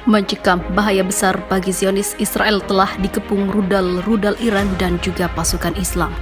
Mencekam bahaya besar bagi Zionis, Israel telah dikepung rudal Iran dan juga pasukan Islam.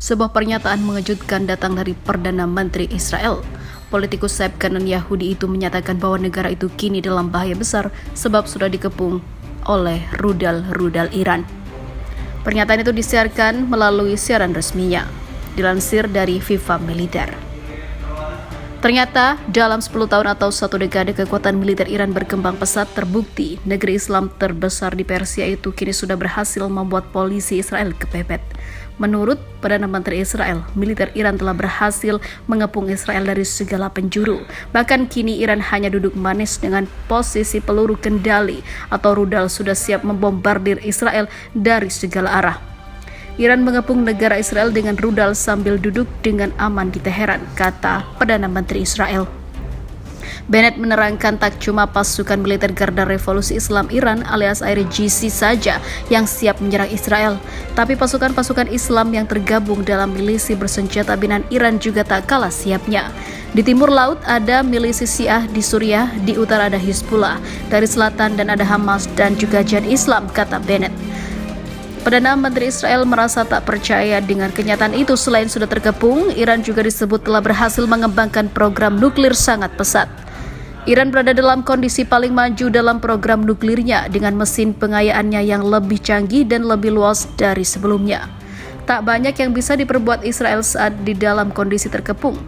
Sebuah pernyataan mengejutkan datang dari Perdana Menteri Israel. Politikus sayap kanan Yahudi itu menyatakan bahwa negara itu kini dalam bahaya besar sebab sudah dikepung oleh rudal Iran. Pernyataan itu disiarkan melalui siaran resminya, dilansir dari FIFA Militer. Ternyata dalam 10 tahun atau 1 dekade kekuatan militer Iran berkembang pesat, terbukti negeri Islam terbesar di Persia itu kini sudah berhasil membuat polisi Israel kepepet. Menurut Perdana Menteri Israel, militer Iran telah berhasil mengepung Israel dari segala penjuru. Bahkan kini Iran hanya duduk manis dengan posisi peluru kendali atau rudal sudah siap membombardir Israel dari segala arah. Iran mengepung negara Israel dengan rudal sambil duduk dengan aman di Teheran, kata Perdana Menteri Israel. Bennett menerangkan tak cuma pasukan militer Garda Revolusi Islam Iran alias IRGC saja yang siap menyerang Israel, tapi pasukan-pasukan Islam yang tergabung dalam milisi bersenjata binaan Iran juga tak kalah siapnya. Di timur laut ada milisi Syiah, di Suriah, di utara ada Hizbullah, dari selatan dan ada Hamas dan juga Jihad Islam, kata Bennett. Perdana Menteri Israel merasa tak percaya dengan kenyataan itu. Selain sudah terkepung, Iran juga disebut telah berhasil mengembangkan program nuklir sangat pesat. Iran berada dalam kondisi paling maju dalam program nuklirnya dengan mesin pengayaannya yang lebih canggih dan lebih luas dari sebelumnya. Tak banyak yang bisa diperbuat Israel saat di dalam kondisi terkepung.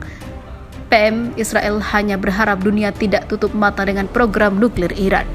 PM Israel hanya berharap dunia tidak tutup mata dengan program nuklir Iran.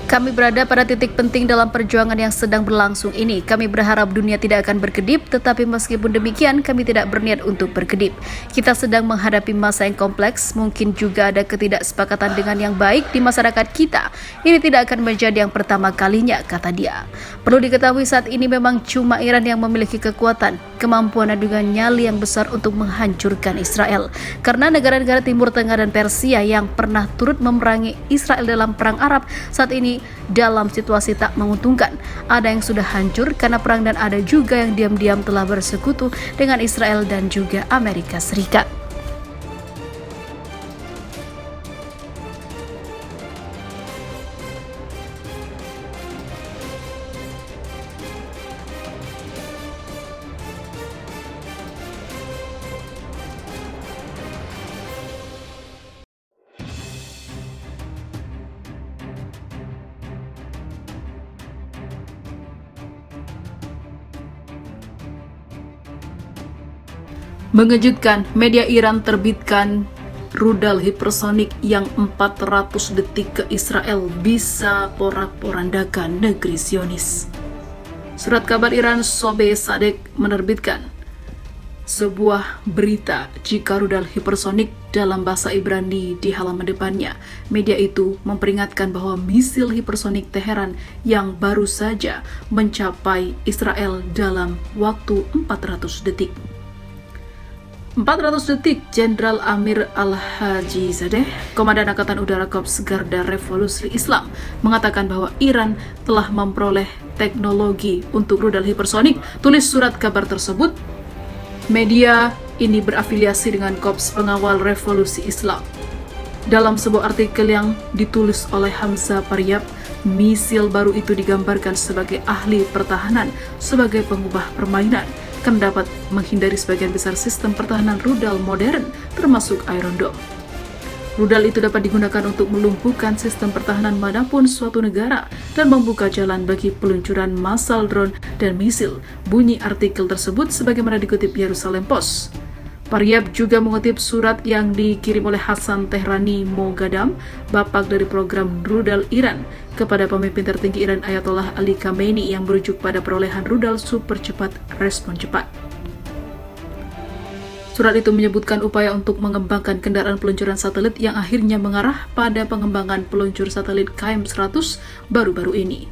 Kami berada pada titik penting dalam perjuangan yang sedang berlangsung ini. Kami berharap dunia tidak akan berkedip, tetapi meskipun demikian kami tidak berniat untuk berkedip. Kita sedang menghadapi masa yang kompleks, mungkin juga ada ketidaksepakatan dengan yang baik di masyarakat kita. Ini tidak akan menjadi yang pertama kalinya, kata dia. Perlu diketahui saat ini memang cuma Iran yang memiliki kekuatan, kemampuan dan juga nyali yang besar untuk menghancurkan Israel. Karena negara-negara Timur Tengah dan Persia yang pernah turut memerangi Israel dalam Perang Arab saat ini dalam situasi tak menguntungkan. Ada yang sudah hancur karena perang dan ada juga yang diam-diam telah bersekutu dengan Israel dan juga Amerika Serikat. Mengejutkan, media Iran terbitkan rudal hipersonik yang 400 detik ke Israel bisa porak-porandakan negeri Zionis. Surat kabar Iran Sobe Sadek menerbitkan sebuah berita jika rudal hipersonik dalam bahasa Ibrani di halaman depannya. Media itu memperingatkan bahwa misil hipersonik Teheran yang baru saja mencapai Israel dalam waktu 400 detik. 400 detik, Jenderal Amir Al-Hajizadeh, Komandan Angkatan Udara Korps Garda Revolusi Islam, mengatakan bahwa Iran telah memperoleh teknologi untuk rudal hipersonik. Tulis surat kabar tersebut. Media ini berafiliasi dengan Korps Pengawal Revolusi Islam. Dalam sebuah artikel yang ditulis oleh Hamza Paryab, misil baru itu digambarkan sebagai ahli pertahanan, sebagai pengubah permainan, kan dapat menghindari sebagian besar sistem pertahanan rudal modern, termasuk Iron Dome. Rudal itu dapat digunakan untuk melumpuhkan sistem pertahanan manapun suatu negara dan membuka jalan bagi peluncuran massal drone dan misil. Bunyi artikel tersebut sebagaimana dikutip Yerusalem Post. Paryab juga mengutip surat yang dikirim oleh Hassan Tehrani Mogadam, bapak dari program rudal Iran, kepada pemimpin tertinggi Iran Ayatollah Ali Khamenei yang merujuk pada perolehan rudal super cepat respon cepat. Surat itu menyebutkan upaya untuk mengembangkan kendaraan peluncuran satelit yang akhirnya mengarah pada pengembangan peluncur satelit KM-100 baru-baru ini.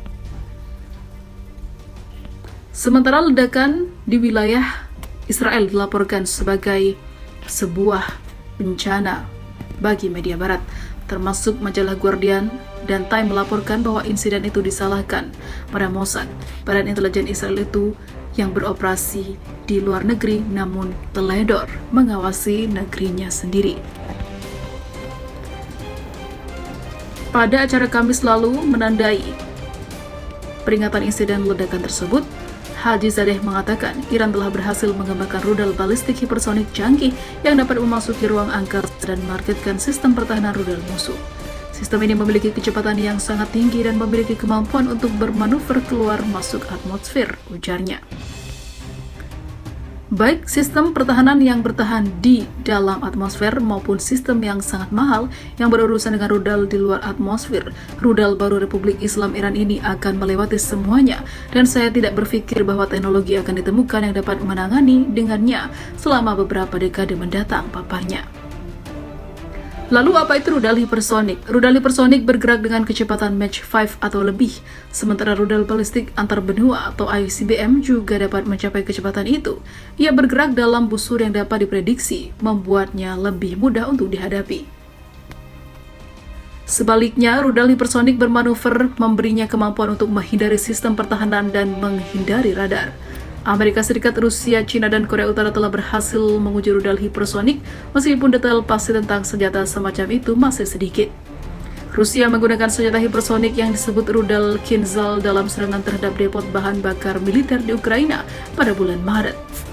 Sementara ledakan di wilayah Israel dilaporkan sebagai sebuah bencana bagi media barat, termasuk majalah Guardian dan Time melaporkan bahwa insiden itu disalahkan pada Mossad, badan intelijen Israel itu yang beroperasi di luar negeri namun teledor mengawasi negerinya sendiri. Pada acara Kamis lalu menandai peringatan insiden ledakan tersebut, Haji Zadeh mengatakan Iran telah berhasil mengembangkan rudal balistik hipersonik canggih yang dapat memasuki ruang angkasa dan menargetkan sistem pertahanan rudal musuh. Sistem ini memiliki kecepatan yang sangat tinggi dan memiliki kemampuan untuk bermanuver keluar masuk atmosfer, ujarnya. Baik sistem pertahanan yang bertahan di dalam atmosfer maupun sistem yang sangat mahal yang berurusan dengan rudal di luar atmosfer, rudal baru Republik Islam Iran ini akan melewati semuanya, dan saya tidak berpikir bahwa teknologi akan ditemukan yang dapat menangani dengannya selama beberapa dekade mendatang, paparnya. Lalu apa itu rudal hipersonik? Rudal hipersonik bergerak dengan kecepatan Mach 5 atau lebih, sementara rudal balistik antar benua atau ICBM juga dapat mencapai kecepatan itu. Ia bergerak dalam busur yang dapat diprediksi, membuatnya lebih mudah untuk dihadapi. Sebaliknya, rudal hipersonik bermanuver memberinya kemampuan untuk menghindari sistem pertahanan dan menghindari radar. Amerika Serikat, Rusia, China, dan Korea Utara telah berhasil menguji rudal hipersonik meskipun detail pasti tentang senjata semacam itu masih sedikit. Rusia menggunakan senjata hipersonik yang disebut rudal Kinzhal dalam serangan terhadap depot bahan bakar militer di Ukraina pada bulan Maret.